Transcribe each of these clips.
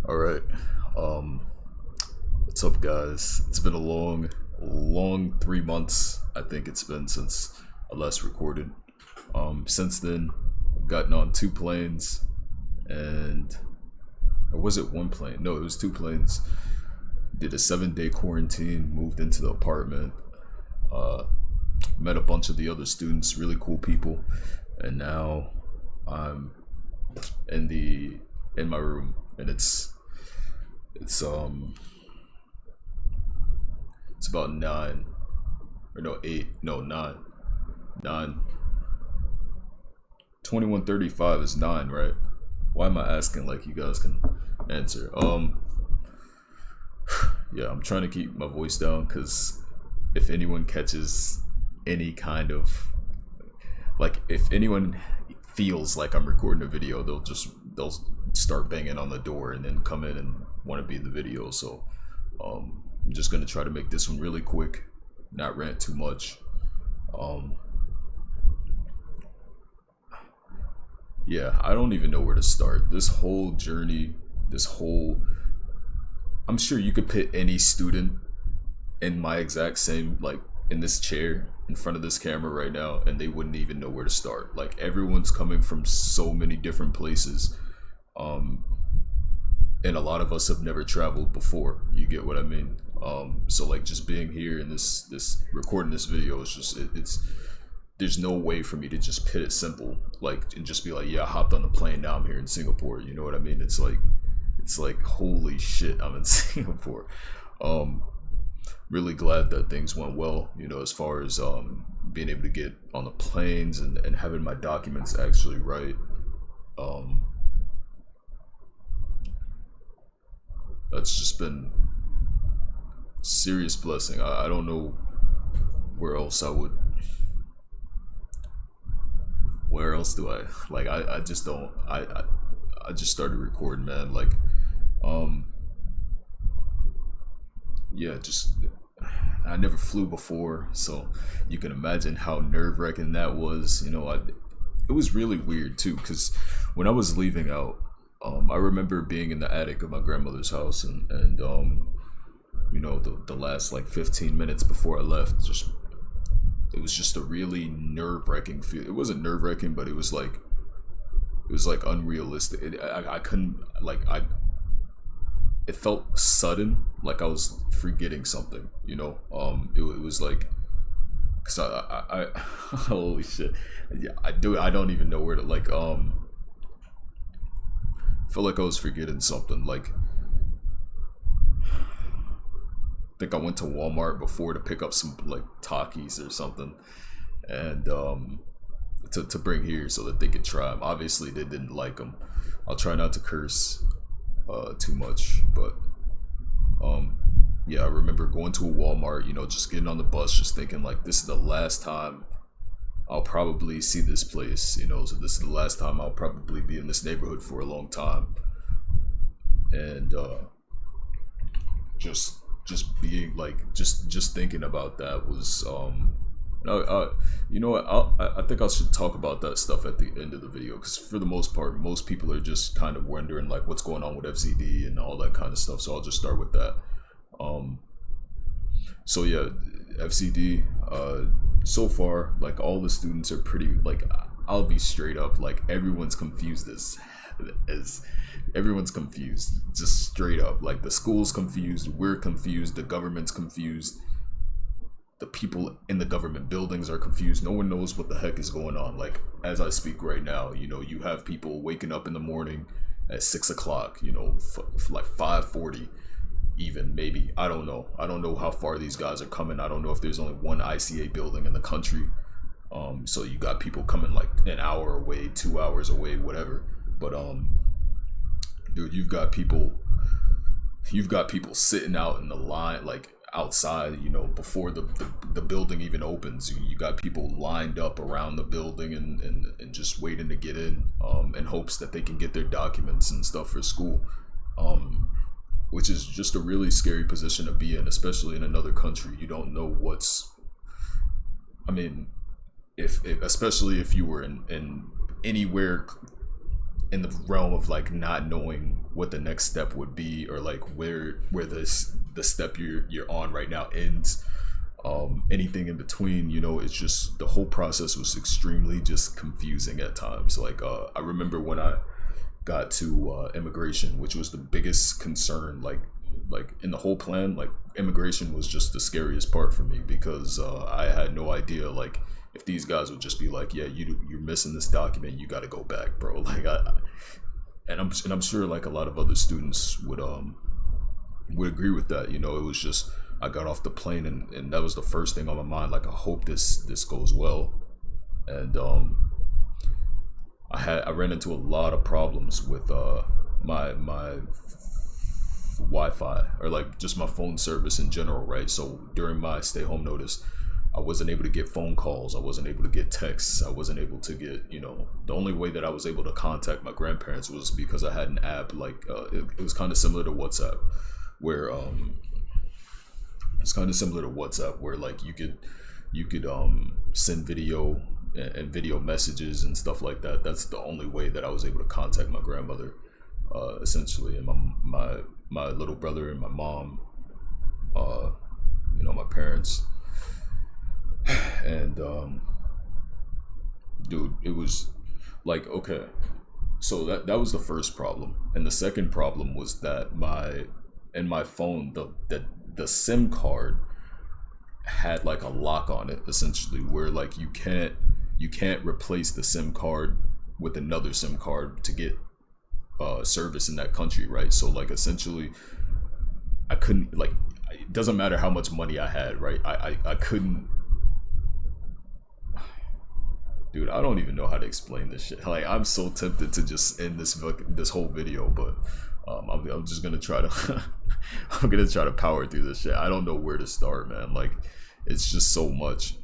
All right. Um, what's up, guys? It's been a long 3 months. I think it's been since I last recorded. Since then, I've gotten on two planes, and or was it one plane? No, it was two planes. Did a 7 day quarantine. Moved into the apartment. Uh, Met a bunch of the other students, really cool people, and now I'm in the in my room, and it's it's about nine or no eight no nine 21:35 is nine, right? Why am I asking like you guys can answer? Yeah, I'm trying to keep my voice down because if anyone catches any kind of like if anyone feels like I'm recording a video, they'll start banging on the door and then come in and want to be in the video. So I'm just gonna try to make this one really quick, not rant too much. Um, yeah, I don't even know where to start. This whole journey, this whole I'm sure you could put any student in my exact same like in this chair in front of this camera right now and they wouldn't even know where to start. Like everyone's coming from so many different places. Um and a lot of us have never traveled before. You get what I mean? So like just being here and this recording this video is just it's there's no way for me to just put it simple like and just be like, yeah, I hopped on the plane, now I'm here in Singapore. You know what I mean? It's like holy shit, I'm in Singapore. Um Really glad that things went well, as far as being able to get on the planes and having my documents actually right. Um that's just been serious blessing. I don't know where else I would where else do I like I just don't I just started recording, man. Like um yeah, just I never flew before, so you can imagine how nerve-wracking that was. It was really weird too, because when I was leaving out, I remember being in the attic of my grandmother's house, and the last like 15 minutes before I left, just it was just a really nerve-wracking feel. It wasn't nerve-wracking, but it was like unrealistic. I couldn't like I it felt sudden, like I was forgetting something. It was like, cause I holy shit, yeah, I don't even know where to like felt like I was forgetting something. Like I think I went to Walmart before to pick up some like Takis or something, and to bring here so that they could try them. Obviously they didn't like them. I'll try not to curse too much, but um yeah, I remember going to a Walmart, just getting on the bus, just thinking like this is the last time I'll probably see this place, so this is the last time I'll probably be in this neighborhood for a long time. And just being like just thinking about that was no, you know what? I think I should talk about that stuff at the end of the video, because for the most part, most people are just kind of wondering like what's going on with FZD and all that kind of stuff. So I'll just start with that. Um, so yeah, FZD. So far, like all the students are pretty like I'll be straight up like everyone's confused as everyone's confused, just straight up. Like the school's confused, we're confused, the government's confused. The people in the government buildings are confused. No one knows what the heck is going on. Like as I speak right now, you have people waking up in the morning at 6 o'clock. Like 5:40, even maybe. I don't know how far these guys are coming. I don't know if there's only one ICA building in the country. So you got people coming like an hour away, 2 hours away, whatever. But dude, you've got people sitting out in the line, like outside, before the building even opens. You got people lined up around the building and just waiting to get in hopes that they can get their documents and stuff for school, which is just a really scary position to be in, especially in another country. You don't know I mean, if especially if you were in anywhere in the realm of like not knowing what the next step would be, or like where the step you're on right now ends. Anything in between, you know, it's just the whole process was extremely just confusing at times. Like I remember when I got to immigration, which was the biggest concern, like in the whole plan. Like immigration was just the scariest part for me, because I had no idea like if these guys would just be like, yeah, you're missing this document, you got to go back, bro. Like I'm sure like a lot of other students would agree with that. You know, it was just, I got off the plane, and that was the first thing on my mind. Like, I hope this goes well. And I ran into a lot of problems with my Wi-Fi, or like just my phone service in general, right? So during my stay home notice, I wasn't able to get phone calls. I wasn't able to get texts. I wasn't able to get, you know, the only way that I was able to contact my grandparents was because I had an app. Like it was kind of similar to WhatsApp, where it's kind of similar to WhatsApp, where like you could send video and video messages and stuff like that. That's the only way that I was able to contact my grandmother, essentially, and my little brother and my mom, you know, my parents. And dude, it was like, okay, so that was the first problem. And the second problem was that my phone, the SIM card had like a lock on it, essentially, where like you can't replace the SIM card with another SIM card to get service in that country, right? So like essentially I couldn't, like, it doesn't matter how much money I had, right? I couldn't. Dude, I don't even know how to explain this shit. Like, I'm so tempted to just end this whole video, but I'm just gonna try to I'm gonna try to power through this shit. I don't know where to start, man. Like, it's just so much.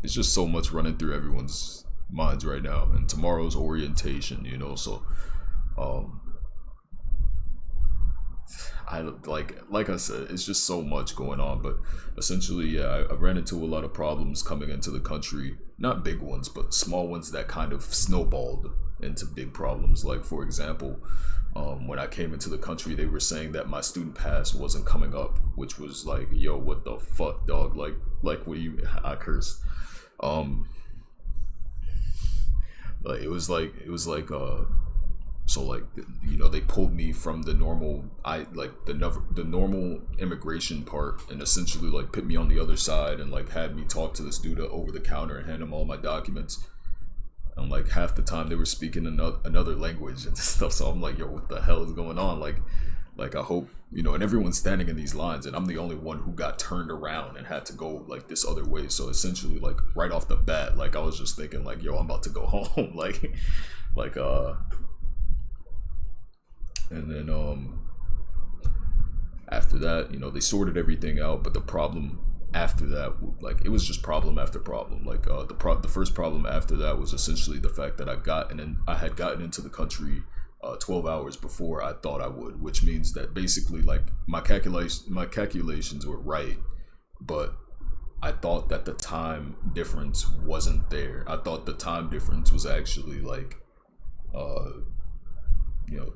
It's just so much running through everyone's minds right now. And tomorrow's orientation, you know. So, I like I said, it's just so much going on. But essentially, yeah, I ran into a lot of problems coming into the country. Not big ones, but small ones that kind of snowballed into big problems. Like, for example, when I came into the country, they were saying that my student pass wasn't coming up, which was like, yo, what the fuck, dog? Like what do you? I cursed. Like it was like so like, you know, they pulled me from the normal the normal immigration part, and essentially like put me on the other side and like had me talk to this dude over the counter and hand him all my documents. And like half the time they were speaking another language and stuff. So I'm like, yo, what the hell is going on? Like I hope, you know, and everyone's standing in these lines, and I'm the only one who got turned around and had to go like this other way. So essentially, like right off the bat, like I was just thinking like, yo, I'm about to go home. And then after that, you know, they sorted everything out, but the problem after that, like, it was just problem after problem. Like the first problem after that was essentially the fact that I had gotten into the country 12 hours before I thought I would, which means that basically like my calculations were right, but I thought that the time difference wasn't there. I thought the time difference was actually like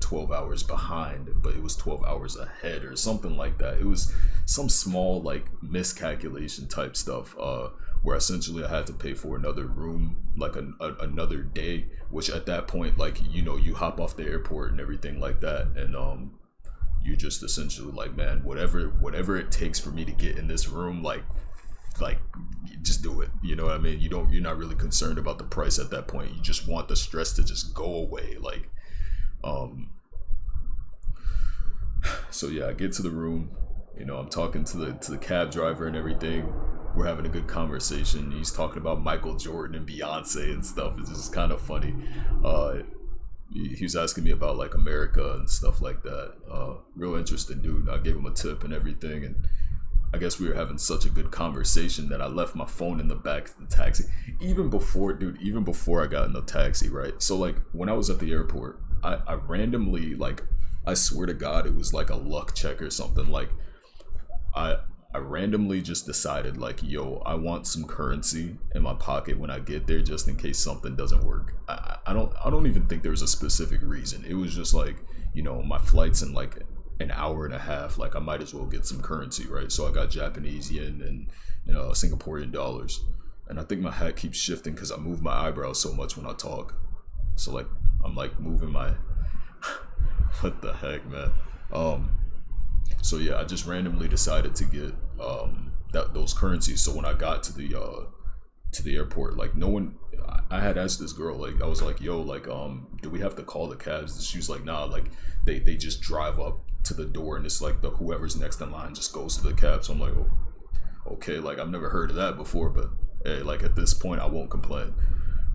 12 hours behind, but it was 12 hours ahead or something like that. It was some small like miscalculation type stuff, where essentially I had to pay for another room, like another day, which at that point, like, you know, you hop off the airport and everything like that, and you're just essentially like, man, whatever it takes for me to get in this room, like just do it. You know what I mean? You're not really concerned about the price at that point. You just want the stress to just go away. Like, so yeah, I get to the room, you know, I'm talking to the cab driver and everything. We're having a good conversation. He's talking about Michael Jordan and Beyonce and stuff. It's just kind of funny. He was asking me about like America and stuff like that. Real interesting dude. I gave him a tip and everything, and I guess we were having such a good conversation that I left my phone in the back of the taxi. Even before I got in the taxi, right? So like when I was at the airport, I randomly, like, I swear to God, it was like a luck check or something. Like I I randomly just decided like, yo, I want some currency in my pocket when I get there, just in case something doesn't work. I don't even think there was a specific reason. It was just like, you know, my flight's in like an hour and a half. Like I might as well get some currency, right? So I got Japanese yen and Singaporean dollars. And I think my hat keeps shifting because I move my eyebrows so much when I talk. So like I'm like moving my what the heck, man. So yeah, I just randomly decided to get those currencies. So when I got to the airport, like no one, I had asked this girl, like I was like, yo, like do we have to call the cabs? She was like, nah, like they just drive up to the door and it's like the whoever's next in line just goes to the cab. So I'm like, oh, okay, like I've never heard of that before, but hey, like at this point I won't complain.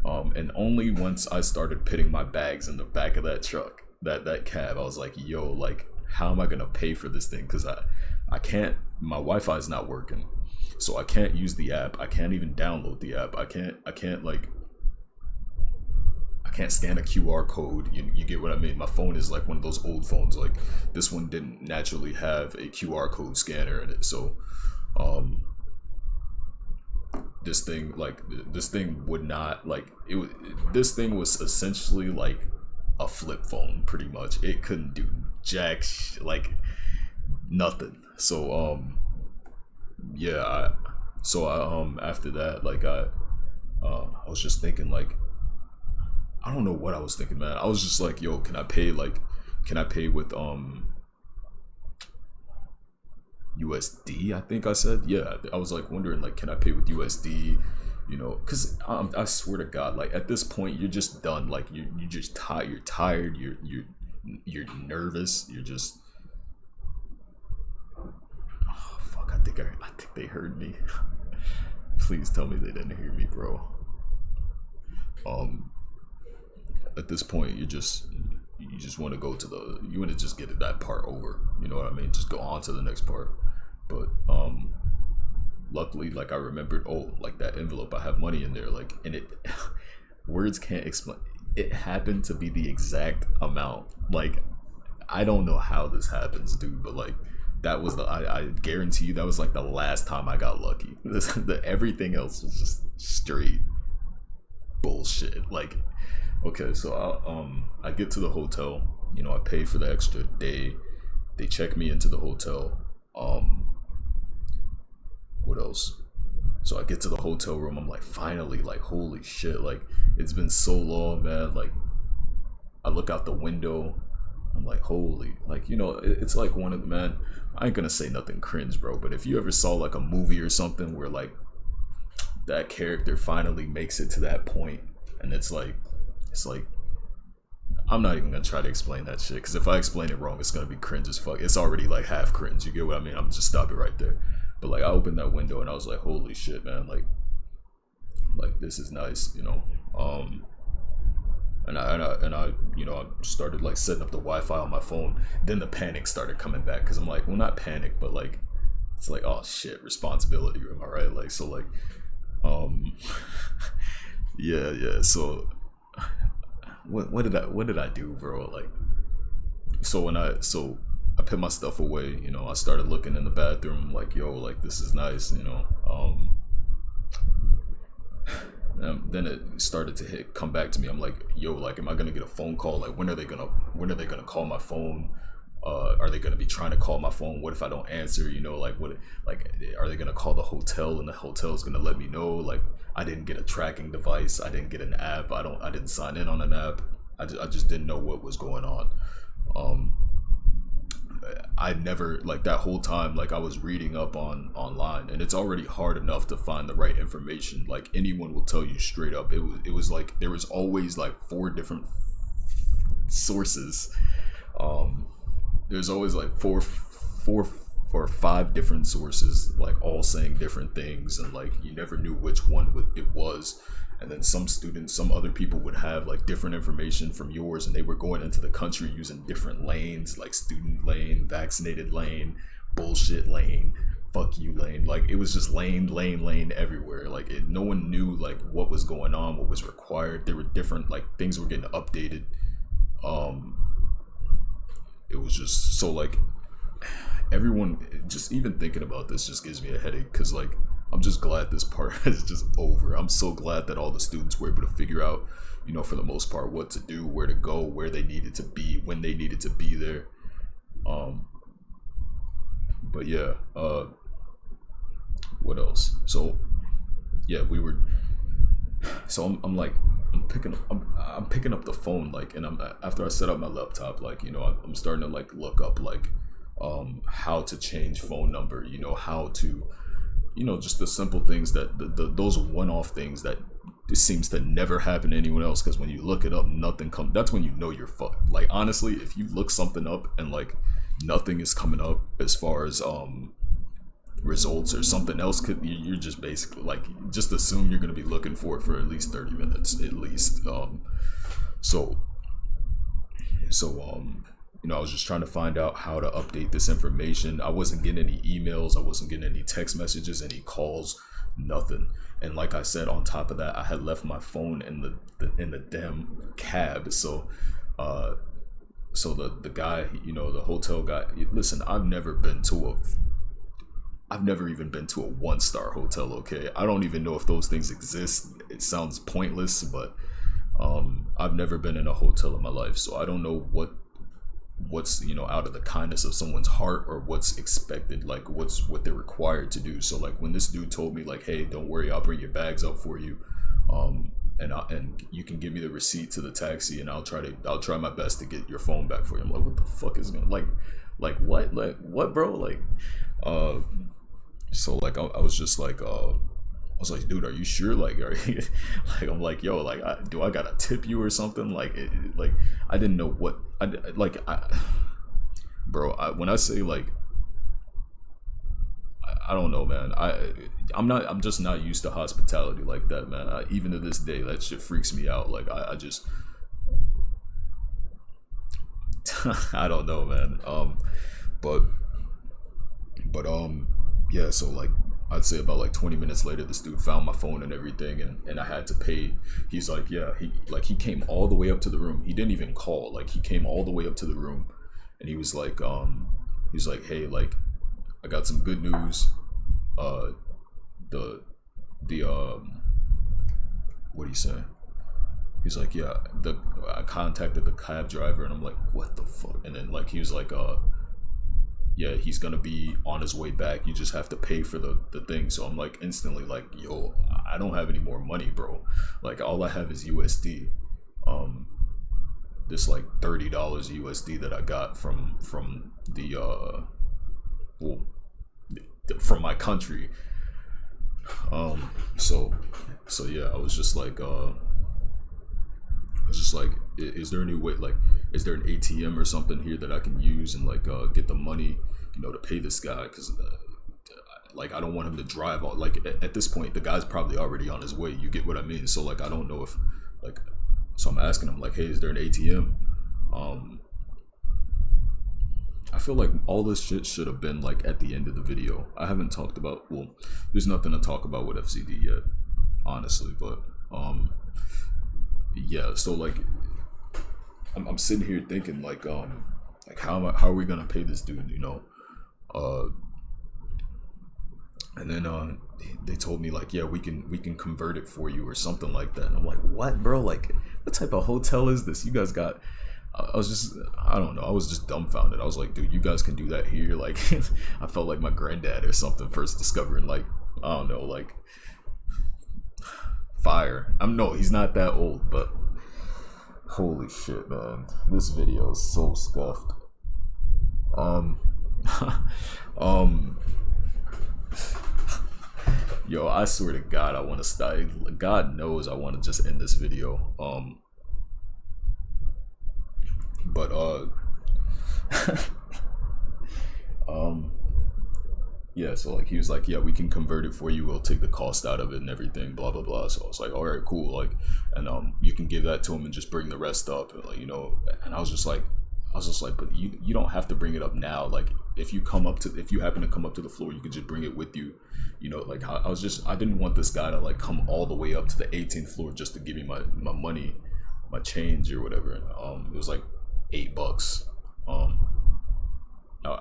And only once I started putting my bags in the back of that truck, that cab, I was like, yo, like how am I gonna pay for this thing? Because I can't, my Wi-Fi is not working, so I can't use the app. I can't even download the app. I can't like I can't scan a QR code. You get what I mean? My phone is like one of those old phones. Like this one didn't naturally have a QR code scanner in it, so this thing would not like it. This thing was essentially like a flip phone, pretty much. It couldn't do jack like nothing. So yeah, after that, like I was just thinking like I don't know what I was thinking, man. I was just like, yo, can I pay with USD? I think I said, yeah. I was like wondering like, can I pay with USD? You know, because I swear to God, like at this point you're just done. Like you just tired. You're tired. You're nervous. You're just oh fuck. I think they heard me. Please tell me they didn't hear me, bro. At this point you just want to go to you want to just get that part over. You know what I mean? Just go on to the next part. But luckily, like I remembered, oh, like that envelope, I have money in there, like, and it words can't explain. It happened to be the exact amount. Like I don't know how this happens, dude, but like that was I guarantee you that was like the last time I got lucky. Everything else was just straight bullshit. Like okay, so I get to the hotel, you know, I pay for the extra day. They check me into the hotel. What else? So I get to the hotel room. I'm like, finally, like, holy shit, like it's been so long, man. Like I look out the window. I'm like, holy, like, you know, it's like one of the, man, I ain't gonna say nothing cringe, bro, but if you ever saw like a movie or something where like that character finally makes it to that point and it's like I'm not even gonna try to explain that shit, because if I explain it wrong it's gonna be cringe as fuck. It's already like half cringe, you get what I mean? I'm just stop it right there. But like I opened that window and I was like, holy shit, man, like this is nice, you know. And I you know, I started like setting up the Wi-Fi on my phone. Then the panic started coming back, because I'm like, well, not panic, but like it's like, oh shit, responsibility, am I right? Like, so like yeah, so what did I do, bro? Like so I put my stuff away, you know, I started looking in the bathroom, like, yo, like this is nice, you know. Then it started to come back to me. I'm like, yo, like, am I gonna get a phone call? Like, when are they gonna call my phone? Are they gonna be trying to call my phone? What if I don't answer? You know, like, are they gonna call the hotel and the hotel's gonna let me know? Like, I didn't get a tracking device. I didn't get an app. I didn't sign in on an app. I just didn't know what was going on. I never, like, that whole time, like, I was reading up online, and it's already hard enough to find the right information. Like, anyone will tell you straight up, it was like there was always like 4 different sources. There's always like four or 5 different sources, like all saying different things, and like you never knew which one it was. And then some other people would have like different information from yours, and they were going into the country using different lanes, like student lane, vaccinated lane, bullshit lane, fuck you lane. Like, it was just lane everywhere. Like, no one knew like what was going on, what was required. There were different, like, things were getting updated. It was just so, like, everyone, just even thinking about this just gives me a headache, because like I'm just glad this part is just over. I'm so glad that all the students were able to figure out, you know, for the most part, what to do, where to go, where they needed to be, when they needed to be there. But yeah, what else? So yeah, we were. So I'm like, I'm picking up the phone, like, and I'm, after I set up my laptop, like, you know, I'm starting to like look up like how to change phone number, you know, how to, you know, just the simple things that those one-off things that it seems to never happen to anyone else, because when you look it up, nothing comes. That's when you know you're fucked. Like, honestly, if you look something up and like nothing is coming up as far as results, or something else could be, you're just basically like, just assume you're going to be looking for it for at least 30 minutes at least. So you know, I was just trying to find out how to update this information. I wasn't getting any emails, I wasn't getting any text messages, any calls, nothing. And like I said, on top of that, I had left my phone in the damn cab. So so the guy, you know, the hotel guy, listen, I've never even been to a 1-star hotel, okay? I don't even know if those things exist. It sounds pointless, but I've never been in a hotel in my life, so I don't know what's, you know, out of the kindness of someone's heart, or what's expected, like what they're required to do. So like when this dude told me like, hey, don't worry, I'll bring your bags up for you, and you can give me the receipt to the taxi, and I'll try my best to get your phone back for you. I'm like, what the fuck is going, like what, bro? Like so like I was just like I was like, dude, are you sure? Like, are you, like, I'm like, yo, like, do I gotta tip you or something? Like, like, I didn't know what, bro, when I say like, I don't know, man. I'm just not used to hospitality like that, man. Even to this day, that shit freaks me out. Like, I just, I don't know, man. But yeah. So like, I'd say about like 20 minutes later, this dude found my phone and everything, and I had to pay. He's like, yeah, he came all the way up to the room. He didn't even call. Like, he came all the way up to the room, and he was like, hey, like, I got some good news. What do you say? He's like, yeah, I contacted the cab driver, and I'm like, what the fuck? And then like, he was like, yeah, he's gonna be on his way back. You just have to pay for the thing. So I'm like, instantly like, yo, I don't have any more money, bro. Like, all I have is USD. This like $30 USD that I got from the from my country. So yeah, I was just like, is there any way, like, is there an ATM or something here that I can use and like get the money, you know, to pay this guy? Because like, I don't want him to drive all, like, at this point the guy's probably already on his way, you get what I mean? So like, I don't know if, like, so I'm asking him like, hey, is there an ATM? I feel like all this shit should have been like at the end of the video. I haven't talked about, well, there's nothing to talk about with FZD yet, honestly, but yeah. So like, I'm sitting here thinking like how are we gonna pay this dude, you know? And then they told me like, yeah, we can convert it for you or something like that. And I'm like, what, bro? Like, what type of hotel is this? You guys got, I don't know, I was just dumbfounded. I was like, dude, you guys can do that here? Like, I felt like my granddad or something, first discovering, like, I don't know, like, fire. No, he's not that old, but holy shit, man, this video is so scuffed. Yo, I swear to God, I want to stop. God knows I want to just end this video. But yeah, so like, he was like, yeah, we can convert it for you, we'll take the cost out of it and everything, blah blah blah. So I was like, all right, cool, like, and you can give that to him and just bring the rest up, like, you know. And I was just like, but you don't have to bring it up now. Like, if you happen to come up to the floor, you can just bring it with you, you know. Like, I didn't want this guy to like come all the way up to the 18th floor just to give me my money, my change or whatever. It was like $8.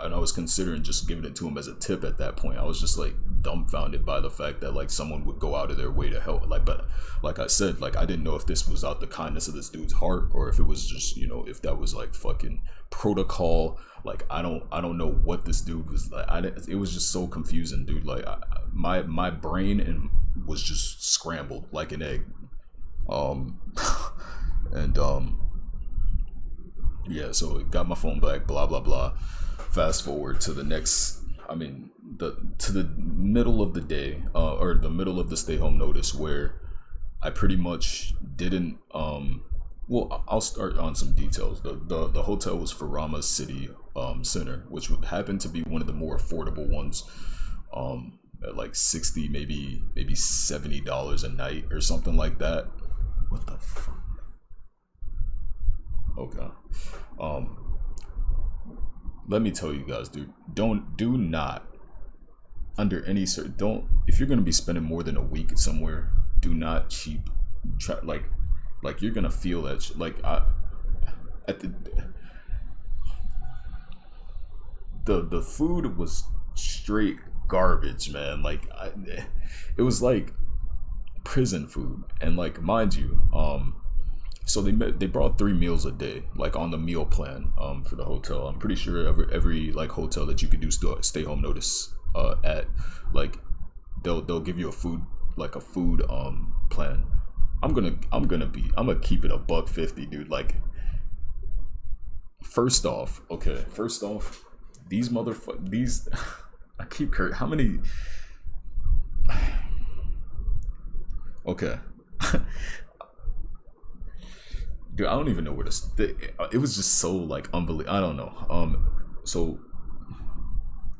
and I was considering just giving it to him as a tip at that point. I was just like dumbfounded by the fact that like someone would go out of their way to help. Like, but like I said, like I didn't know if this was out the kindness of this dude's heart or if it was just, you know, if that was like fucking protocol. Like I don't know what this dude was like. It was just so confusing, dude. Like my brain and was just scrambled like an egg. And yeah, so got my phone back, blah blah blah. Fast forward to the next, I mean, to the middle of the day, or the middle of the stay home notice, where I pretty much didn't. Well, I'll start on some details. The hotel was Farama City Center, which happened to be one of the more affordable ones. At like 60, maybe $70 a night or something like that. What the fuck? Okay. Let me tell you guys, dude. Do not, under any don't, if you're gonna be spending more than a week somewhere, do not cheap. Try, like you're gonna feel that. Like at the food was straight garbage, man. Like it was like prison food, and like mind you, so they brought 3 meals a day, like on the meal plan for the hotel. I'm pretty sure every like hotel that you could do stay home notice at, like they'll give you a food plan. I'm gonna keep it $150, dude. Like first off, these these I keep how many. Okay. Dude, I don't even know where to. It was just so like unbelievable. I don't know. So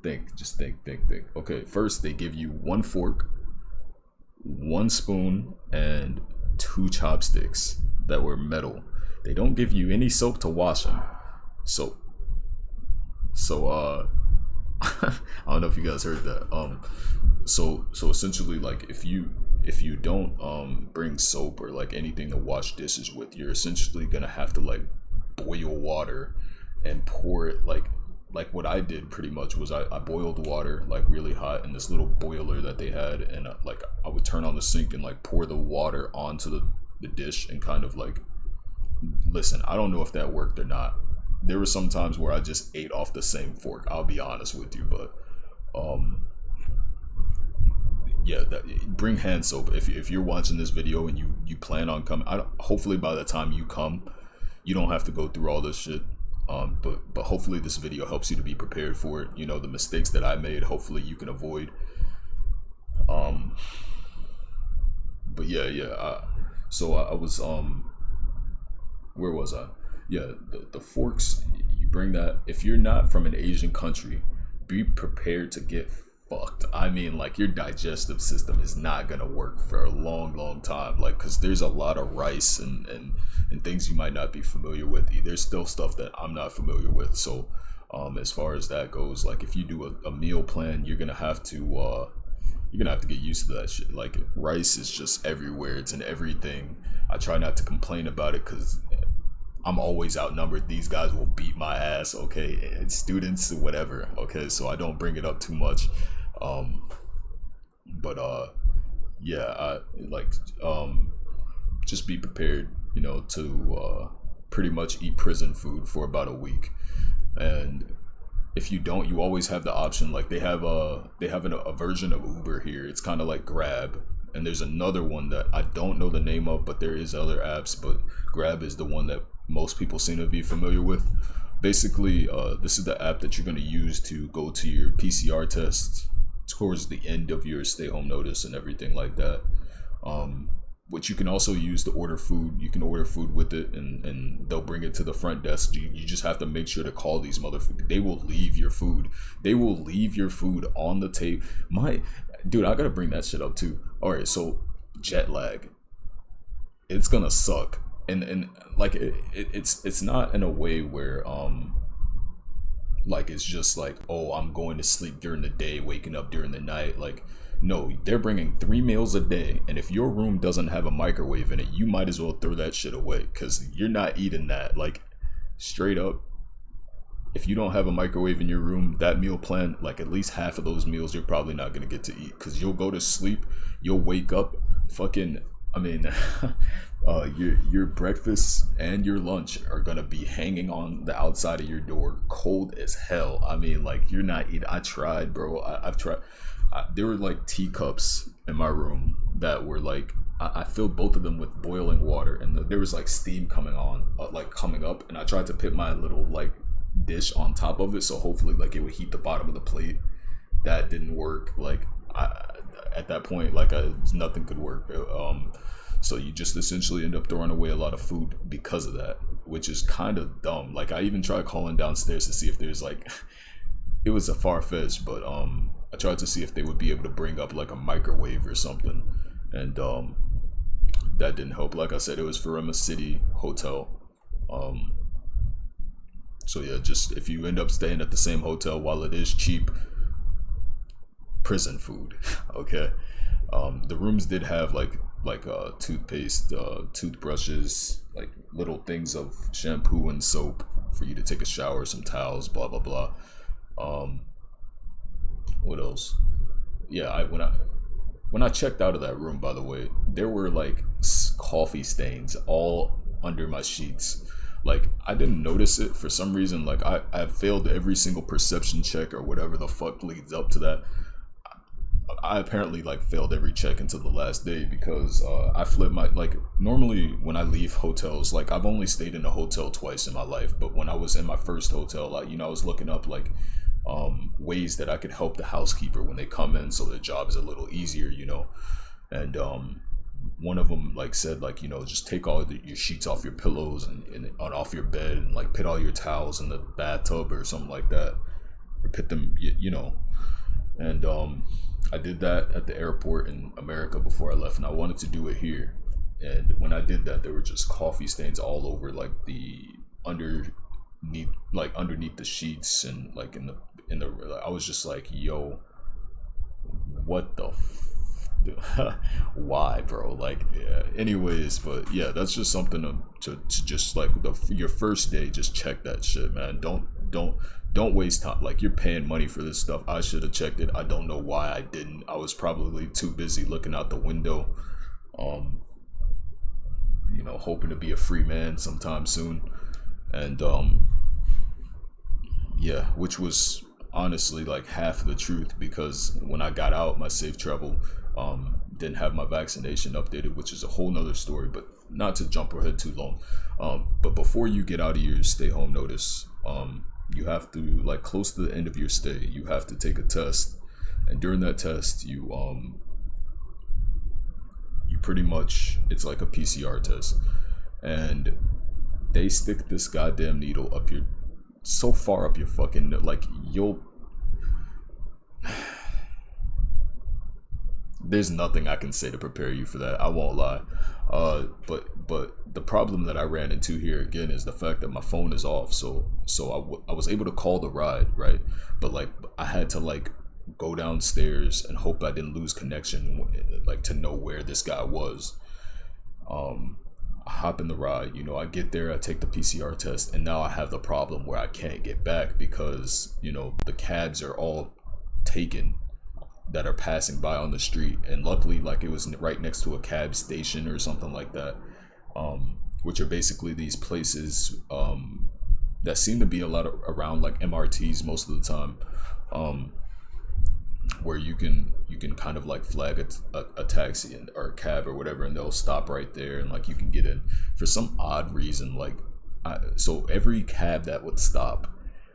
think. Okay, first they give you 1 fork, 1 spoon, and 2 chopsticks that were metal. They don't give you any soap to wash them. So I don't know if you guys heard that. So essentially, like if you don't bring soap or like anything to wash dishes with, you're essentially gonna have to like boil water and pour it like what I did pretty much was I boiled water like really hot in this little boiler that they had, and like I would turn on the sink and like pour the water onto the dish and kind of like, listen, I don't know if that worked or not. There were some times where I just ate off the same fork, I'll be honest with you, but yeah, bring hand soap if you're watching this video and you plan on coming. Hopefully by the time you come, you don't have to go through all this shit. But hopefully this video helps you to be prepared for it. You know, the mistakes that I made, hopefully you can avoid. But yeah. So I was where was I? Yeah, the forks. You bring that. If you're not from an Asian country, be prepared to get fucked. I mean, like your digestive system is not gonna work for a long time, like because there's a lot of rice and things you might not be familiar with. There's still stuff that I'm not familiar with. So as far as that goes, like if you do a meal plan, you're gonna have to get used to that shit. Like rice is just everywhere, it's in everything. I try not to complain about it because I'm always outnumbered. These guys will beat my ass, okay? And students, whatever, okay? So I don't bring it up too much. Yeah, just be prepared, you know, to pretty much eat prison food for about a week. And if you don't, you always have the option. Like they have a version of Uber here. It's kind of like Grab. And there's another one that I don't know the name of, but there is other apps, but Grab is the one that most people seem to be familiar with. Basically, this is the app that you're going to use to go to your PCR test towards the end of your stay home notice and everything like that. Which you can also use to order food. You can order food with it, and they'll bring it to the front desk. You just have to make sure to call these motherfuckers. They will leave your food. They will leave your food on the table. Dude, I gotta bring that shit up too. All right, so jet lag. It's gonna suck, and like it's not in a way where like it's just like, oh, I'm going to sleep during the day, waking up during the night. Like, no, they're bringing 3 meals a day, and if your room doesn't have a microwave in it, you might as well throw that shit away, because you're not eating that. Like, straight up, if you don't have a microwave in your room, that meal plan, like at least half of those meals, you're probably not gonna get to eat because you'll go to sleep, you'll wake up, fucking, I mean, your breakfast and your lunch are gonna be hanging on the outside of your door, cold as hell. I mean, like you're not eating. I tried, bro. I've tried. There were like teacups in my room that were like I filled both of them with boiling water, and there was like steam coming on, like coming up, and I tried to put my little like dish on top of it, so hopefully like it would heat the bottom of the plate. That didn't work. Like at that point, like nothing could work. So you just essentially end up throwing away a lot of food because of that, which is kind of dumb. Like I even tried calling downstairs to see if there's like, it was a far fetch, but I tried to see if they would be able to bring up like a microwave or something, and that didn't help. Like I said, it was Farema City Hotel. So yeah, just if you end up staying at the same hotel, while it is cheap, prison food. Okay. The rooms did have like toothpaste, toothbrushes, like little things of shampoo and soap for you to take a shower, some towels, blah blah blah. What else? Yeah, when I checked out of that room, by the way, there were like coffee stains all under my sheets. Like I didn't notice it for some reason. Like I failed every single perception check or whatever the fuck leads up to that. I apparently like failed every check until the last day because I flipped my, like normally when I leave hotels, like I've only stayed in a hotel twice in my life, but when I was in my first hotel, like I was looking up like ways that I could help the housekeeper when they come in so their job is a little easier, and one of them like said like just take all your sheets off your pillows and off your bed and like put all your towels in the bathtub or something like that, or put them and I did that at the airport in America before I left, and I wanted to do it here. And when I did that, there were just coffee stains all over, like underneath the sheets, and like in the. I was just like, yo, what the. Why, bro? Like, yeah. Anyways, but yeah, that's just something to just like your first day. Just check that shit, man. Don't waste time. Like you're paying money for this stuff. I should have checked it. I don't know why I didn't. I was probably too busy looking out the window, hoping to be a free man sometime soon. And yeah, which was honestly like half the truth, because when I got out, my safe travel didn't have my vaccination updated, which is a whole nother story, but not to jump ahead too long. But before you get out of your stay home notice, you have to, like close to the end of your stay, you have to take a test, and during that test you pretty much, it's like a PCR test, and they stick this goddamn needle up your, so far up your fucking, like there's nothing I can say to prepare you for that. I won't lie. But the problem that I ran into here again is the fact that my phone is off. So I was able to call the ride, right? But like I had to like go downstairs and hope I didn't lose connection, like to know where this guy was. I hop in the ride, I get there, I take the PCR test, and now I have the problem where I can't get back because the cabs are all taken that are passing by on the street, and luckily like it was right next to a cab station or something like that, which are basically these places that seem to be a lot around like MRTs most of the time, where you can kind of like flag a taxi or a cab or whatever, and they'll stop right there, and like you can get in for some odd reason. Like so every cab that would stop,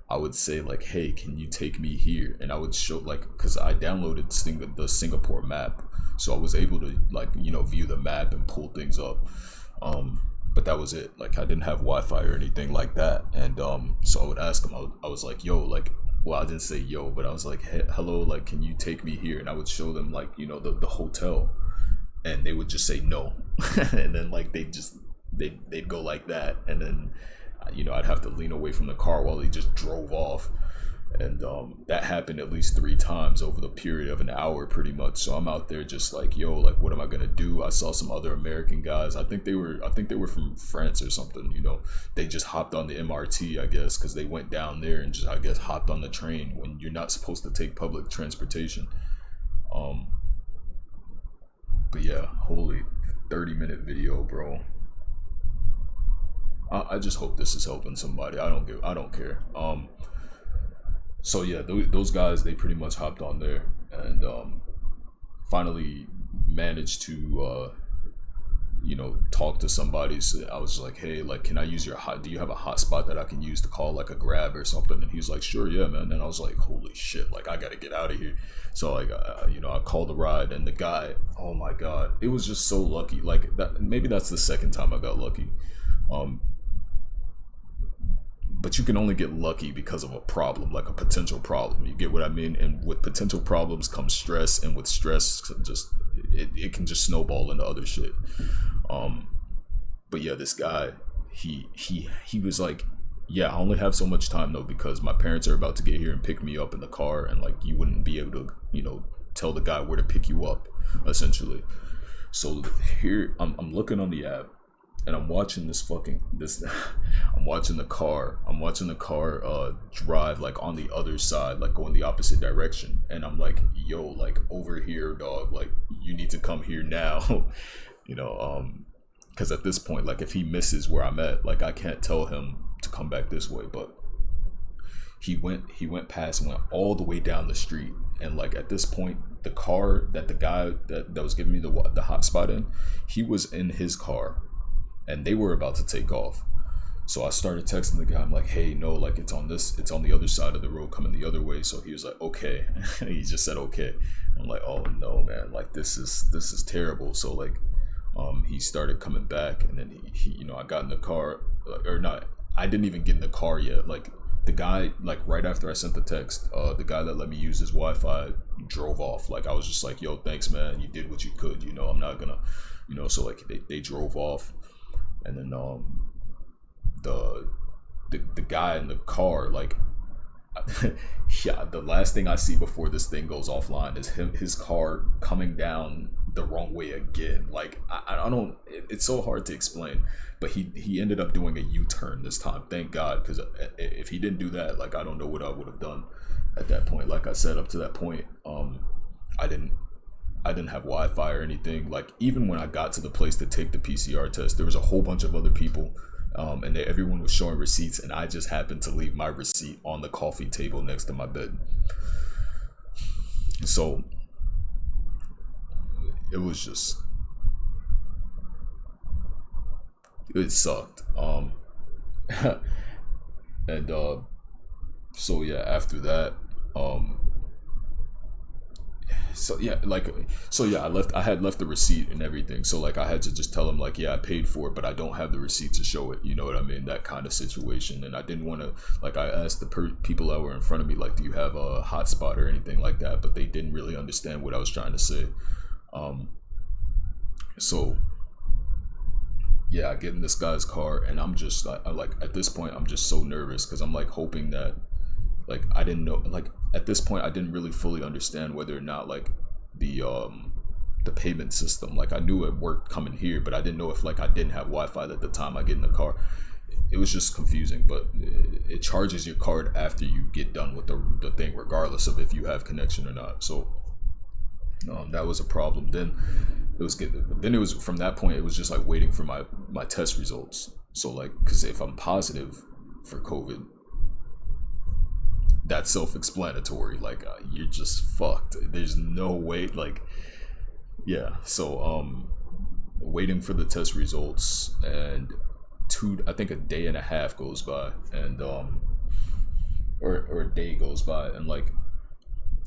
I would say like, hey, can you take me here? And I would show, like, because I downloaded the Singapore map, so I was able to like view the map and pull things up, but that was it. Like I didn't have Wi-Fi or anything like that. And so I would ask them, I was like, yo, like, well, I didn't say yo, but I was like, hey, hello, like, can you take me here? And I would show them like the hotel, and they would just say no. And then like they'd go like that, and then I'd have to lean away from the car while they just drove off. And that happened at least 3 times over the period of an hour, pretty much. So I'm out there just like, yo, like, what am I gonna do? I saw some other American guys. I think they were from France or something. They just hopped on the MRT, I guess, because they went down there and just, I guess, hopped on the train when you're not supposed to take public transportation. Um, but yeah, holy 30-minute video, bro. I just hope this is helping somebody. I don't care. So yeah, those guys, they pretty much hopped on there and finally managed to talk to somebody. So I was like, hey, like, can I use do you have a hotspot that I can use to call like a Grab or something? And he was like, sure, yeah, man. And I was like, holy shit, like, I gotta get out of here. So like, I called a ride, and the guy, oh my god, it was just so lucky. Like, that, maybe that's the second time I got lucky. Um, but you can only get lucky because of a problem, like a potential problem. You get what I mean? And with potential problems comes stress, and with stress, just it can just snowball into other shit. Um, but yeah, this guy, he was like, yeah, I only have so much time though, because my parents are about to get here and pick me up in the car, and like, you wouldn't be able to, tell the guy where to pick you up, essentially. So here I'm looking on the app, and I'm watching this I'm watching the car drive like on the other side, like going the opposite direction, and I'm like, yo, like, over here, dog, like, you need to come here now. Because at this point, like, if he misses where I'm at, like, I can't tell him to come back this way. But he went past and went all the way down the street, and like, at this point, the car that the guy that was giving me the hot spot in, he was in his car, and they were about to take off. So I started texting the guy. I'm like, hey, no, like, it's on the other side of the road, coming the other way. So he was like, okay. He just said okay. I'm like, oh no, man, like, this is terrible. So like, he started coming back, and then he I got in the car, or not, I didn't even get in the car yet. Like, the guy, like, right after I sent the text, the guy that let me use his Wi-Fi drove off. Like, I was just like, yo, thanks, man, you did what you could, I'm not gonna, so like, they drove off. And then the guy in the car, like, yeah, the last thing I see before this thing goes offline is his car coming down the wrong way again. Like, I don't, it's so hard to explain, but he ended up doing a U-turn this time, thank God, because if he didn't do that, like, I don't know what I would have done at that point. Like I said, up to that point, I didn't have Wi-Fi or anything. Like, even when I got to the place to take the PCR test, there was a whole bunch of other people, and everyone was showing receipts, and I just happened to leave my receipt on the coffee table next to my bed. So it was just, it sucked. And so yeah, after that, I had left the receipt and everything. So like, I had to just tell him, like, yeah, I paid for it, but I don't have the receipt to show it. You know what I mean? That kind of situation. And I didn't want to, like, I asked the people that were in front of me, like, do you have a hotspot or anything like that? But they didn't really understand what I was trying to say. So yeah, I get in this guy's car, and I'm just like, at this point, I'm just so nervous, because I'm like hoping that, like, I didn't know, like, at this point, I didn't really fully understand whether or not, like, the payment system, like, I knew it worked coming here, but I didn't know if, like, I didn't have Wi-Fi at the time I get in the car. It was just confusing. But it charges your card after you get done with the thing, regardless of if you have connection or not. So that was a problem. Then it was from that point, it was just like waiting for my test results. So like, because if I'm positive for COVID, that's self-explanatory. Like, you're just fucked. There's no way. Like, yeah. So waiting for the test results, and I think a day and a half goes by, and or a day goes by, and like,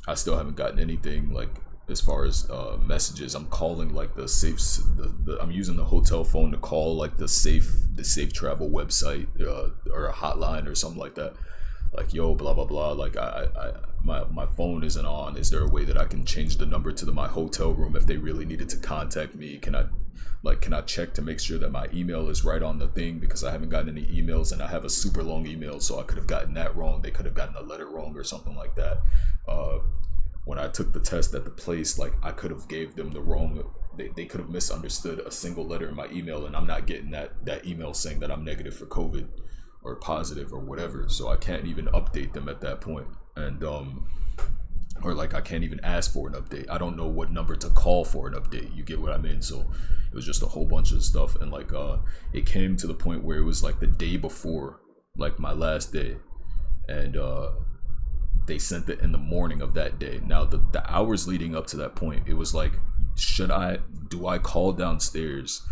I still haven't gotten anything, like, as far as messages. I'm calling like I'm using the hotel phone to call like the safe travel website, or a hotline or something like that. Like, yo, blah blah blah, like, my phone isn't on. Is there a way that I can change the number to my hotel room if they really needed to contact me? Can I Like, can I check to make sure that my email is right on the thing, because I haven't gotten any emails, and I have a super long email, so I could have gotten that wrong. They could have gotten a letter wrong or something like that. When I took the test at the place, like, I could have gave them the wrong, they could have misunderstood a single letter in my email, and I'm not getting that email saying that I'm negative for COVID or positive or whatever. So I can't even update them at that point. And or like, I can't even ask for an update. I don't know what number to call for an update. You get what I mean? So it was just a whole bunch of stuff. And like, it came to the point where it was like the day before, like my last day, and they sent it in the morning of that day. Now the hours leading up to that point, it was like, do I call downstairs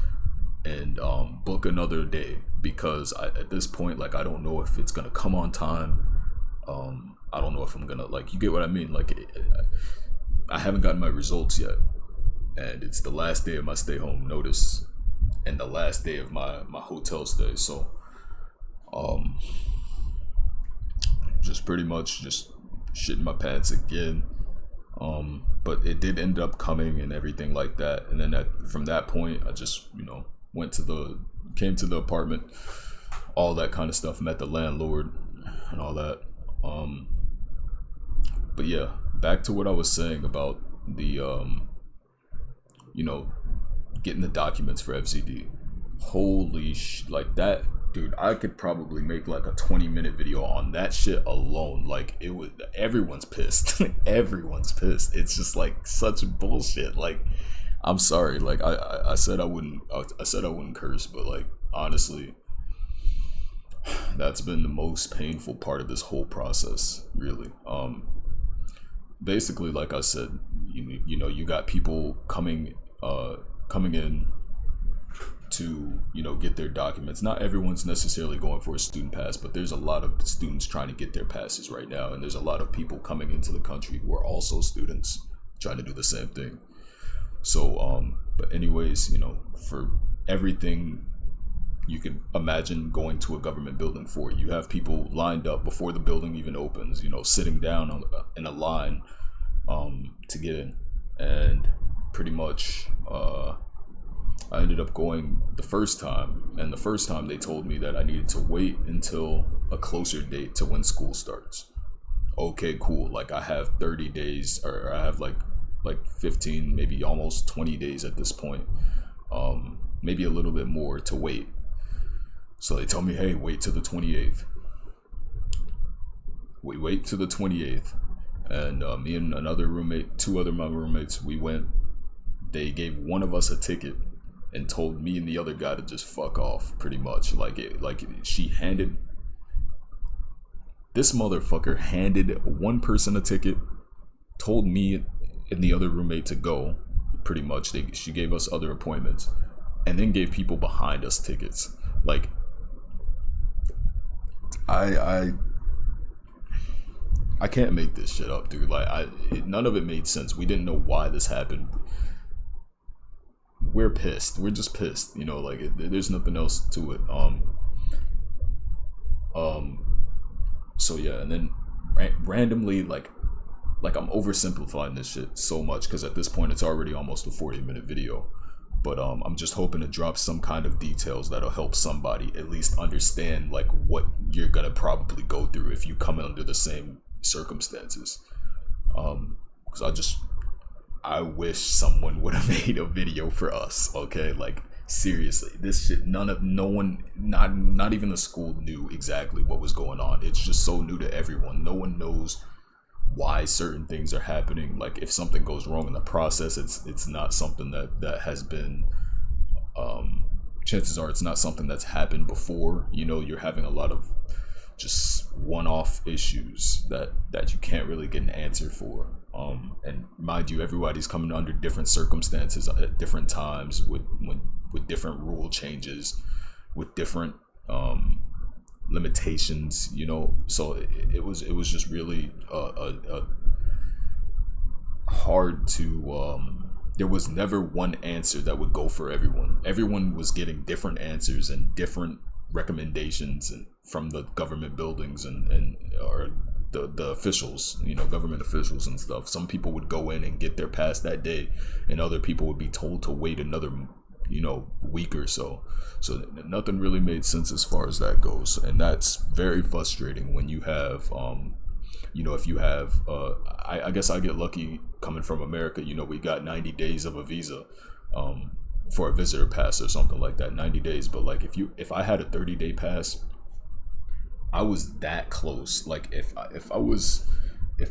and book another day? Because at this point, like, I don't know if it's gonna come on time. I don't know if I'm gonna, like, you get what I mean? Like, I haven't gotten my results yet, and it's the last day of my stay home notice and the last day of my hotel stay. So just pretty much just shitting my pants again. But it did end up coming and everything like that. And then from that point, I just, came to the apartment, all that kind of stuff, met the landlord and all that. But yeah, back to what I was saying about the, getting the documents for FZD. Holy like that, dude, I could probably make like a 20-minute video on that shit alone. Like, everyone's pissed. Everyone's pissed. It's just like such bullshit. Like, I'm sorry. Like, I said I wouldn't curse, but like, honestly, that's been the most painful part of this whole process, really. Basically, like I said, you got people coming in to get their documents. Not everyone's necessarily going for a student pass, but there's a lot of students trying to get their passes right now, and there's a lot of people coming into the country who are also students trying to do the same thing. So but anyways, for everything you could imagine going to a government building for, you have people lined up before the building even opens, sitting down in a line to get in. And pretty much I ended up going the first time, and the first time they told me that I needed to wait until a closer date to when school starts. Okay, cool. Like, I have 30 days, or I have like 15, maybe almost 20 days at this point, maybe a little bit more to wait. So they told me, hey, wait till the 28th. We wait till the 28th, and me and another roommate, two other my roommates, we went. They gave one of us a ticket and told me and the other guy to just fuck off, pretty much. This motherfucker handed one person a ticket, told me and the other roommate to go, pretty much. She gave us other appointments, and then gave people behind us tickets. Like, I can't make this shit up, dude. Like, none of it made sense. We didn't know why this happened. We're pissed. We're just pissed. There's nothing else to it. So yeah, and then randomly, like I'm oversimplifying this shit so much, because at this point it's already almost a 40-minute video. But I'm just hoping to drop some kind of details that'll help somebody at least understand like what you're gonna probably go through if you come under the same circumstances. Because I wish someone would have made a video for us. Okay, like, seriously, this shit, no one, not even the school knew exactly what was going on. It's just so new to everyone. No one knows why certain things are happening. Like, if something goes wrong in the process, it's not something that has been, chances are it's not something that's happened before. You're having a lot of just one-off issues that you can't really get an answer for. And mind you, everybody's coming under different circumstances at different times with different rule changes, with different limitations, so it was just really hard to there was never one answer that would go for everyone. Everyone was getting different answers and different recommendations and from the government buildings or the officials, government officials and stuff. Some people would go in and get their pass that day, and other people would be told to wait another week or so. So nothing really made sense as far as that goes, and that's very frustrating when you have if you have I guess I get lucky coming from America. We got 90 days of a visa for a visitor pass or something like that, 90 days. But like if I had a 30-day pass, I was that close. Like if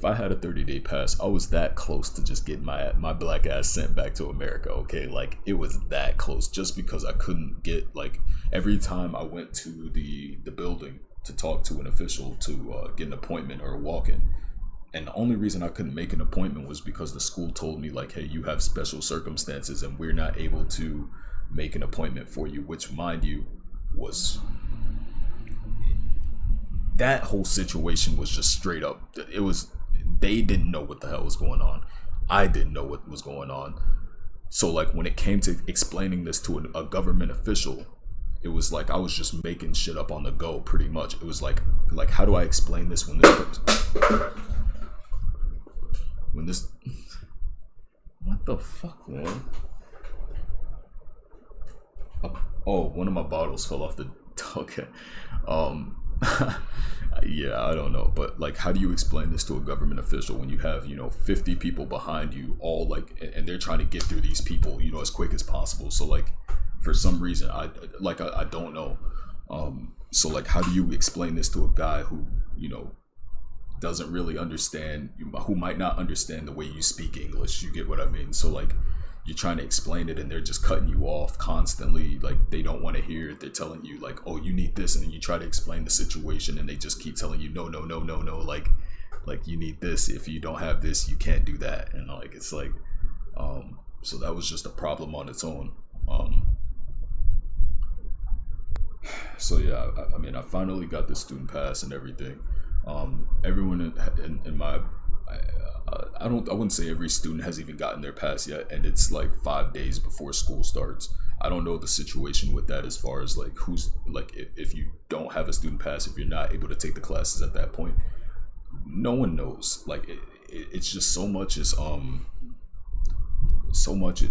I had a 30-day pass, I was that close to just getting my black ass sent back to America. Okay, like it was that close, just because I couldn't get, like, every time I went to the building to talk to an official to get an appointment or a walk-in, and the only reason I couldn't make an appointment was because the school told me, like, hey, you have special circumstances and we're not able to make an appointment for you, which, mind you, was, that whole situation was just straight up, they didn't know what the hell was going on. I didn't know what was going on. So like when it came to explaining this to a government official, it was like I was just making shit up on the go, pretty much. It was like how do I explain this when this what the fuck, man? Oh, one of my bottles fell off the okay. Yeah, I don't know, but like, how do you explain this to a government official when you have 50 people behind you, all like, and they're trying to get through these people as quick as possible? So like, for some reason, I don't know. So like, how do you explain this to a guy who doesn't really understand, who might not understand the way you speak English? You get what I mean? So like, you're trying to explain it and they're just cutting you off constantly. Like, they don't want to hear it. They're telling you like, oh, you need this, and then you try to explain the situation and they just keep telling you no, like you need this. If you don't have this, you can't do that. And like, it's like, so that was just a problem on its own. So yeah, I mean, I finally got the student pass and everything. Everyone in my, I wouldn't say every student has even gotten their pass yet, and it's like 5 days before school starts. I don't know the situation with that as far as like who's like, if you don't have a student pass, if you're not able to take the classes at that point, no one knows. Like it's just so much is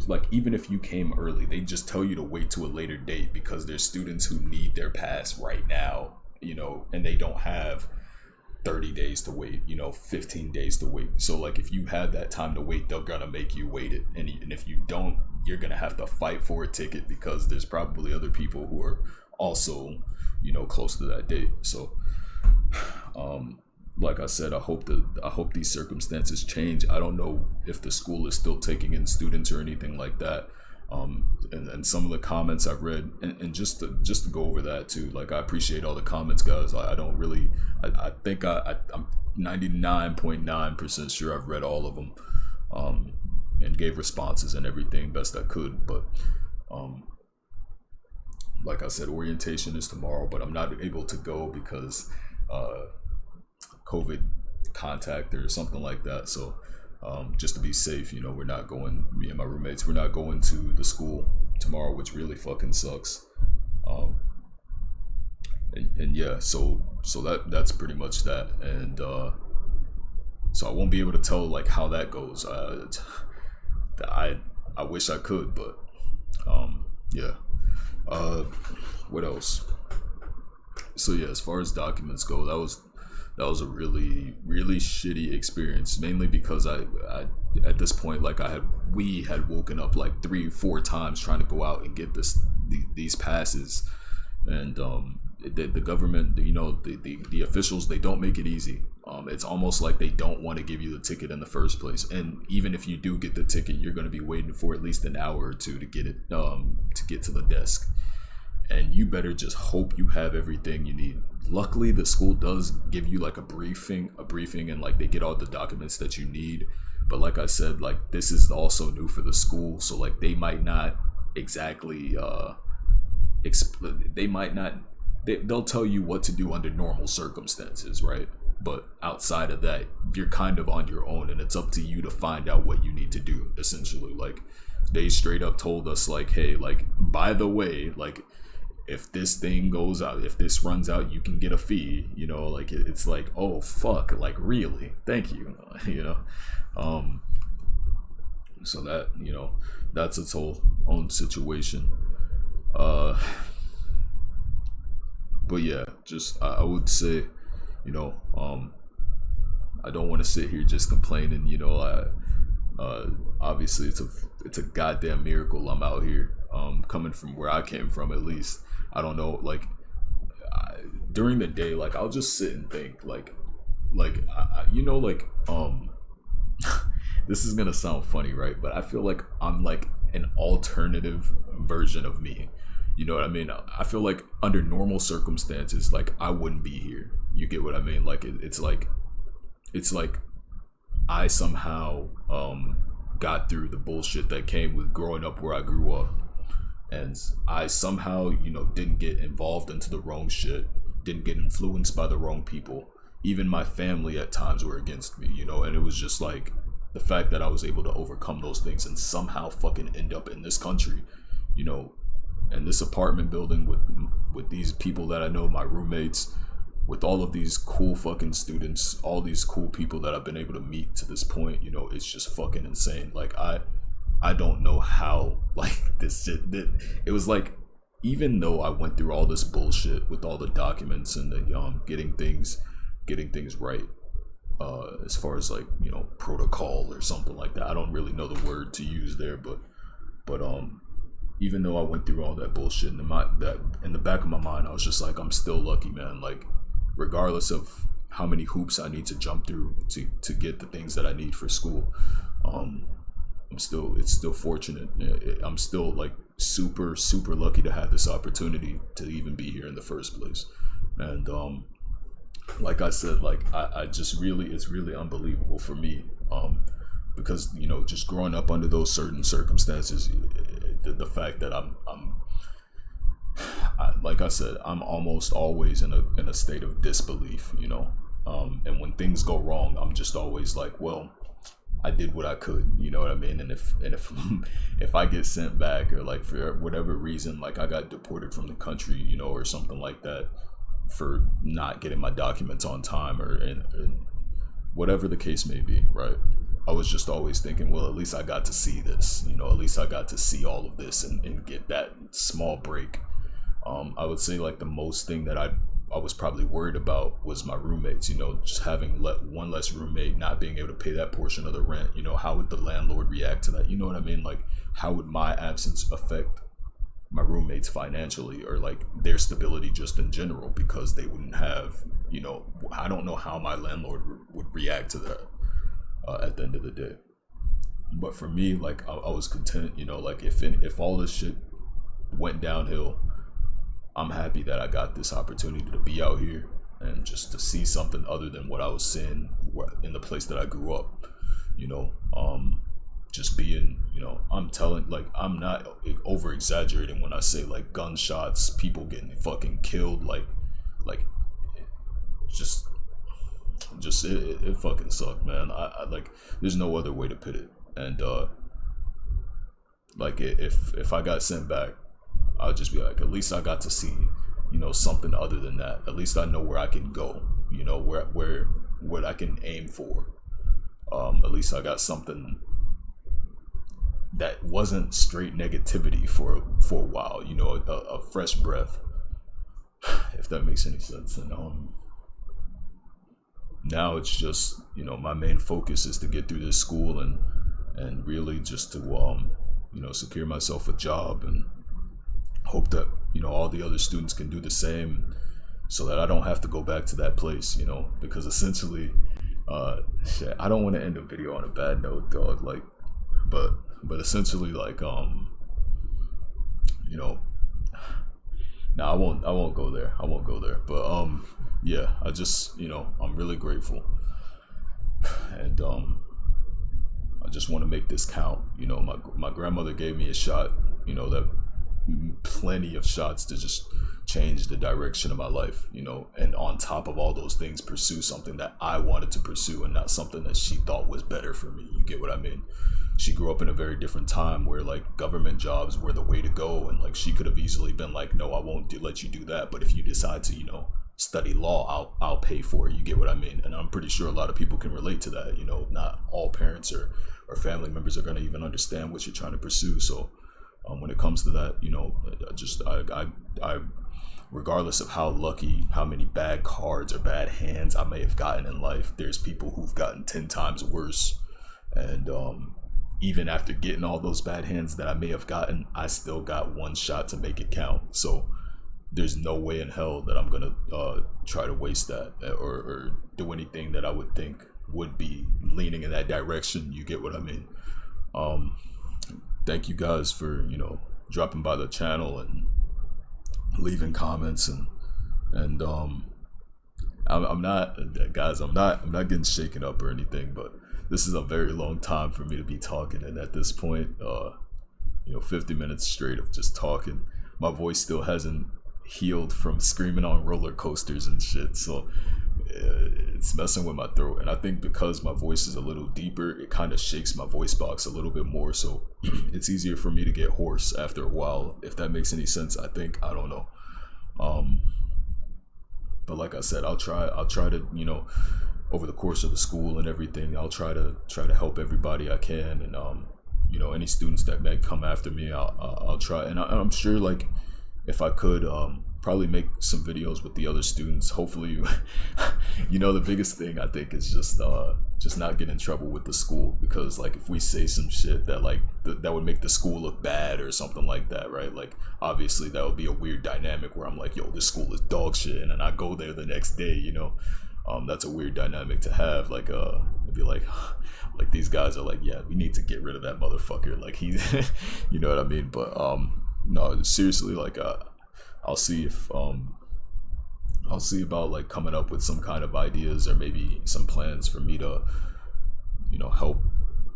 like, even if you came early, they just tell you to wait to a later date because there's students who need their pass right now, and they don't have 30 days to wait, 15 days to wait. So like, if you have that time to wait, they're gonna make you wait it, and if you don't, you're gonna have to fight for a ticket because there's probably other people who are also close to that date. So like I said, I hope these circumstances change. I don't know if the school is still taking in students or anything like that. And some of the comments I've read, and just to go over that too, like, I appreciate all the comments, guys. I don't really, I think I'm 99.9% sure I've read all of them, and gave responses and everything best I could. But like I said, orientation is tomorrow, but I'm not able to go because COVID contact or something like that. So just to be safe, we're not going, me and my roommates, we're not going to the school tomorrow, which really fucking sucks. And yeah, so that's pretty much that. And so I won't be able to tell like how that goes. I wish I could, but yeah. What else? So yeah, as far as documents go, that was a really shitty experience, mainly because I at this point, like, we had woken up like 3-4 times trying to go out and get these passes, and the government, the officials, they don't make it easy. It's almost like they don't want to give you the ticket in the first place, and even if you do get the ticket, you're going to be waiting for at least an hour or two to get it to get to the desk. And you better just hope you have everything you need. Luckily, the school does give you like a briefing, and like they get all the documents that you need. But like I said, like, this is also new for the school, so like they might not exactly they'll tell you what to do under normal circumstances, right? But outside of that, you're kind of on your own, and it's up to you to find out what you need to do, essentially. Like, they straight up told us like, hey, like, by the way, like, if this thing goes out, if this runs out, you can get a fee, like, it's like, oh fuck, like, really, thank you, So that, that's its whole own situation. Uh, but yeah, just I would say, you know, um, I don't want to sit here just complaining. Obviously it's a goddamn miracle I'm out here. Coming from where I came from, at least. I don't know, like during the day, like I'll just sit and think, this is gonna sound funny, right? But I feel like I'm like an alternative version of me. You know what I mean? I feel like under normal circumstances, like I wouldn't be here. You get what I mean? Like it's like I somehow got through the bullshit that came with growing up where I grew up, and I somehow didn't get involved into the wrong shit, didn't get influenced by the wrong people. Even my family at times were against me, and it was just like the fact that I was able to overcome those things and somehow fucking end up in this country, you know, and this apartment building with these people that I know, my roommates, with all of these cool fucking students, all these cool people that I've been able to meet to this point. It's just fucking insane. Like I don't know how, like, this shit did. It was like, even though I went through all this bullshit with all the documents and the getting things right, as far as like protocol or something like that. I don't really know the word to use there, but even though I went through all that bullshit, that in the back of my mind, I was just like, I'm still lucky, man. Like, regardless of how many hoops I need to jump through to get the things that I need for school, it's still fortunate. I'm still like super super lucky to have this opportunity to even be here in the first place. And like I said, like I just really, it's really unbelievable for me, because just growing up under those certain circumstances, the fact that like I said, I'm almost always in a state of disbelief, and when things go wrong, I'm just always like, well, I did what I could, you know what I mean? And if if I get sent back, or like for whatever reason, like I got deported from the country, or something like that, for not getting my documents on time, or and whatever the case may be, right? I was just always thinking, well, at least I got to see this, at least I got to see all of this, and get that small break. I would say like the most thing that I was probably worried about was my roommates, just having one less roommate, not being able to pay that portion of the rent. How would the landlord react to that? You know what I mean? Like, how would my absence affect my roommates financially, or like their stability just in general, because they wouldn't have, I don't know how my landlord would react to that at the end of the day. But for me, like I was content, like if all this shit went downhill, I'm happy that I got this opportunity to be out here and just to see something other than what I was seeing in the place that I grew up. Just being, I'm telling, like, I'm not over exaggerating when I say like gunshots, people getting fucking killed, like just it fucking sucked, man. I like, there's no other way to put it. And like if I got sent back, I'll just be like, at least I got to see, something other than that. At least I know where I can go, where what I can aim for. At least I got something that wasn't straight negativity for a while, a fresh breath, if that makes any sense. And now it's just, my main focus is to get through this school, and really just to secure myself a job, and hope that all the other students can do the same, so that I don't have to go back to that place, because essentially, shit, I don't want to end a video on a bad note, dog, like, but essentially, like, nah, I won't go there, but yeah, I just, I'm really grateful, and I just want to make this count. My grandmother gave me a shot, that plenty of shots to just change the direction of my life, you know, and on top of all those things, pursue something that I wanted to pursue and not something that she thought was better for me. You get what I mean? She grew up in a very different time where like government jobs were the way to go, and like she could have easily been like, no, I won't let you do that, but if you decide to, you know, study law, I'll pay for it. You get what I mean? And I'm pretty sure a lot of people can relate to that. You know, not all parents or family members are going to even understand what you're trying to pursue. So when it comes to that, you know, I regardless of how lucky, how many bad cards or bad hands I may have gotten in life, there's people who've gotten 10 times worse. And even after getting all those bad hands that I may have gotten, I still got one shot to make it count. So there's no way in hell that I'm gonna try to waste that or do anything that I would think would be leaning in that direction. You get what I mean? Thank you guys for, you know, dropping by the channel and leaving comments and I'm not, guys, I'm not getting shaken up or anything, but this is a very long time for me to be talking, and at this point, you know, 50 minutes straight of just talking, my voice still hasn't healed from screaming on roller coasters and shit, so it's messing with my throat. And I think because my voice is a little deeper, it kind of shakes my voice box a little bit more, so it's easier for me to get hoarse after a while, if that makes any sense. I don't know. But like I said, I'll try to, you know, over the course of the school and everything, I'll try to help everybody I can, and you know, any students that may come after me, I'll try. And I'm sure, like, if I could, probably make some videos with the other students. Hopefully, you know, the biggest thing I think is just not get in trouble with the school, because like if we say some shit that like that would make the school look bad or something like that, right? Like obviously that would be a weird dynamic where I'm like, yo, this school is dog shit, and then I go there the next day, you know. That's a weird dynamic to have. Like it'd be like these guys are like, yeah, we need to get rid of that motherfucker, like he's you know what I mean? But no, seriously, like I'll see if I'll see about like coming up with some kind of ideas or maybe some plans for me to, you know, help,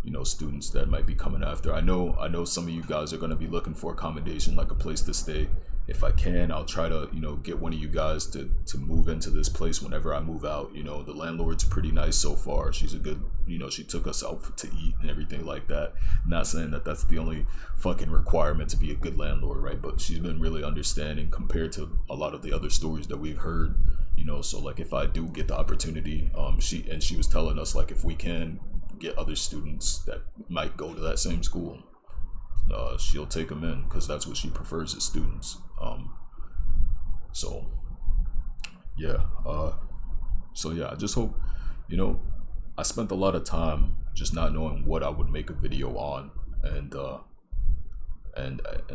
you know, students that might be coming after. I know some of you guys are going to be looking for accommodation, like a place to stay. If I can, I'll try to, you know, get one of you guys to move into this place whenever I move out. You know, the landlord's pretty nice so far. She's a good, you know, she took us out to eat and everything like that. Not saying that that's the only fucking requirement to be a good landlord, right? But she's been really understanding compared to a lot of the other stories that we've heard, you know. So like if I do get the opportunity, she was telling us like if we can get other students that might go to that same school, she'll take them in, because that's what she prefers as students. So yeah, I just hope, you know, I spent a lot of time just not knowing what I would make a video on, and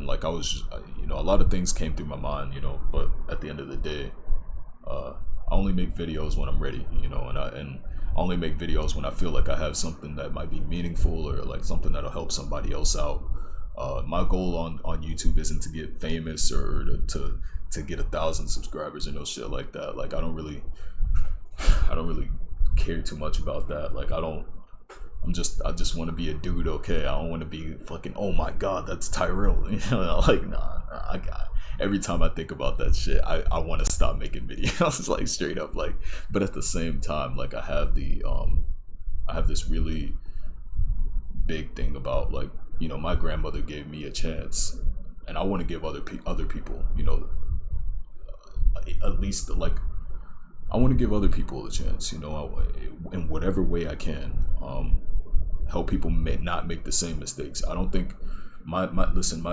like I was, you know, a lot of things came through my mind, you know, but at the end of the day, I only make videos when I'm ready, you know, and I only make videos when I feel like I have something that might be meaningful or like something that'll help somebody else out. My goal on YouTube isn't to get famous or to get 1,000 subscribers or no shit like that. Like I don't really care too much about that. Like I just want to be a dude, okay? I don't want to be fucking, oh my god, that's Tyrell. You know, like nah, every time I think about that shit, I want to stop making videos, like straight up. Like, but at the same time, like I have this really big thing about, like, you know, my grandmother gave me a chance, and I want to give other people, you know, at least like I want to give other people a chance, you know, in whatever way I can, help people not make the same mistakes. I don't think my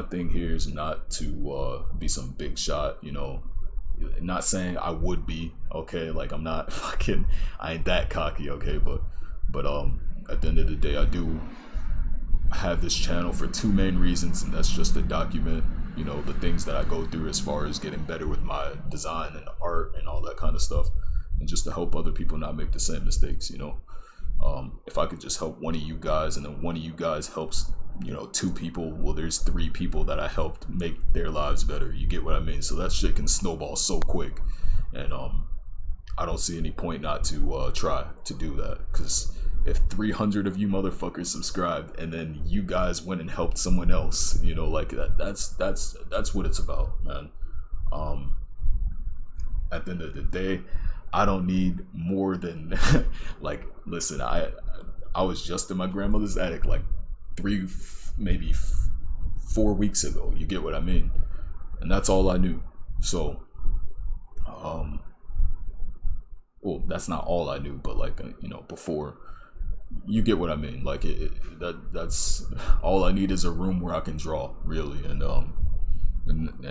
thing here is not to be some big shot, you know. Not saying I would be, okay, like I'm not fucking, I ain't that cocky, okay, but at the end of the day, I do have this channel for two main reasons, and that's just to document, you know, the things that I go through as far as getting better with my design and art and all that kind of stuff, and just to help other people not make the same mistakes, you know. If I could just help one of you guys, and then one of you guys helps, you know, 2 people, well, there's 3 people that I helped make their lives better. You get what I mean? So that shit can snowball so quick, and I don't see any point not to try to do that, because if 300 of you motherfuckers subscribed and then you guys went and helped someone else, you know, like that's what it's about, man. At the end of the day, I don't need more than like, listen, I was just in my grandmother's attic like 4 weeks ago. You get what I mean? And that's all I knew. So, well, that's not all I knew, but like, you know, before, you get what I mean. Like that's all I need is a room where I can draw, really, and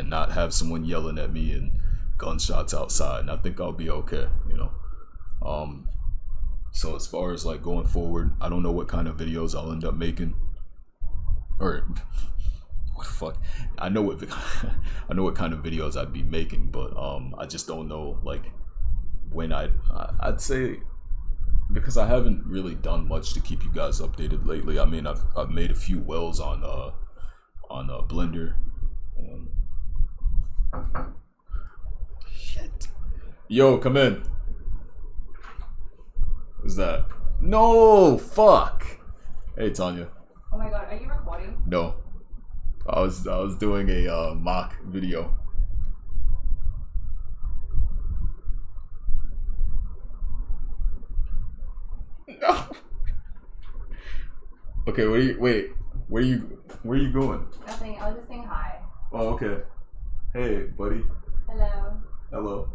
not have someone yelling at me and gunshots outside, and I think I'll be okay, you know. So as far as like going forward, I don't know what kind of videos I'll end up making, or what the fuck. I know what I know what kind of videos I'd be making, but I just don't know like when I'd say, because I haven't really done much to keep you guys updated lately. I mean, I've made a few wells on Blender. Shit. Yo, come in. What's that? No, fuck. Hey, Tanya. Oh my god, are you recording? No, I was doing a mock video. No. Okay, where are you going? Nothing, I was just saying hi. Oh, okay. Hey, buddy. Hello. Hello.